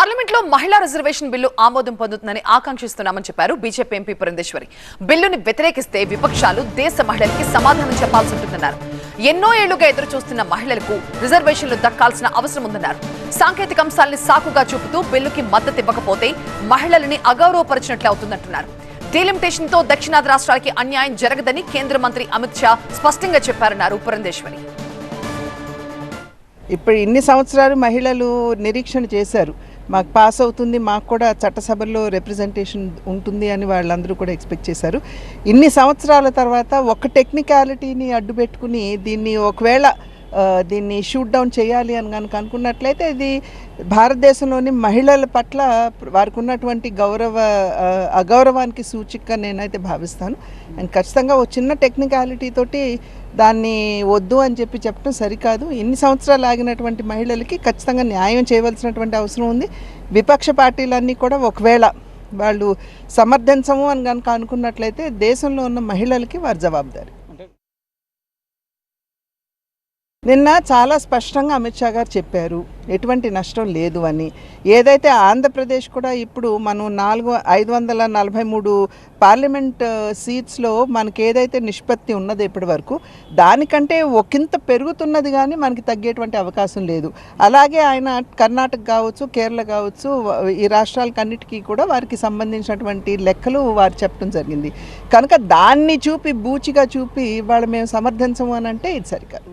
Parliament లో మహిళా reservation bill ఆమోదం పొందుతుందని ఆకాంక్షిస్తున్నామని చెప్పారు బీజేపీ ఎంపీ పురంధేశ్వరి. బిల్లుని వ్యతిరేకిస్తే విపక్షాలు దేశ మహిళలకి సమాధానం చెప్పాల్సి ఉంటుందన్నారు. ఎన్నో ఏళ్లుగా ఎదురు చూస్తున్న మహిళలకు రిజర్వేషన్లు దక్కాల్సిన అవసరం ఉందన్నారు. సాంకేతిక అంశాల్ని సాకుగా చూపుతూ బిల్లుకి మద్దతు ఇవ్వకపోతే మహిళలని అగౌరవపరిచినట్లు అవుతుందంటున్నారు. డీలిమిటేషన్ తో దక్షిణాది రాష్ట్రాలకి అన్యాయం జరగదని కేంద్ర మంత్రి అమిత్ షా స్పష్టంగా చెప్పారన్నారు పురంధేశ్వరి. ఇప్పుడు ఇన్ని సంవత్సరాలు మహిళలు నిరీక్షణ చేశారు, మాకు పాస్ అవుతుంది, మాకు కూడా చట్టసభల్లో రిప్రజెంటేషన్ ఉంటుంది అని వాళ్ళందరూ కూడా ఎక్స్పెక్ట్ చేశారు. ఇన్ని సంవత్సరాల తర్వాత ఒక టెక్నికాలిటీని అడ్డుపెట్టుకుని దీన్ని షూట్ డౌన్ చేయాలి అని కనుక అనుకున్నట్లయితే ఇది భారతదేశంలోని మహిళల పట్ల వారికి ఉన్నటువంటి అగౌరవానికి సూచికగా నేనైతే భావిస్తాను. అండ్ ఖచ్చితంగా ఒక చిన్న టెక్నికాలిటీ తోటి దాన్ని వద్దు అని చెప్పడం సరికాదు. ఇన్ని సంవత్సరాలు ఆగినటువంటి మహిళలకి ఖచ్చితంగా న్యాయం చేయవలసినటువంటి అవసరం ఉంది. విపక్ష పార్టీలన్నీ కూడా ఒకవేళ వాళ్ళు సమర్థించము అని కనుక అనుకున్నట్లయితే దేశంలో ఉన్న మహిళలకి వారి జవాబుదారీ. నిన్న చాలా స్పష్టంగా అమిత్ షా గారు చెప్పారు, ఎటువంటి నష్టం లేదు అని. ఏదైతే ఆంధ్రప్రదేశ్ కూడా ఇప్పుడు మనం 543 పార్లమెంట్ సీట్స్లో మనకి ఏదైతే నిష్పత్తి ఉన్నదో ఇప్పటి వరకు దానికంటే ఒకంత పెరుగుతున్నది, కానీ మనకి తగ్గేటువంటి అవకాశం లేదు. అలాగే ఆయన కర్ణాటక కావచ్చు, కేరళ కావచ్చు, ఈ రాష్ట్రాలకన్నిటికీ కూడా వారికి సంబంధించినటువంటి లెక్కలు వారు చెప్పడం జరిగింది. కనుక దాన్ని బూచిగా చూపి ఇవాళ మేము సమర్థించము అని అంటే ఇది సరికాదు.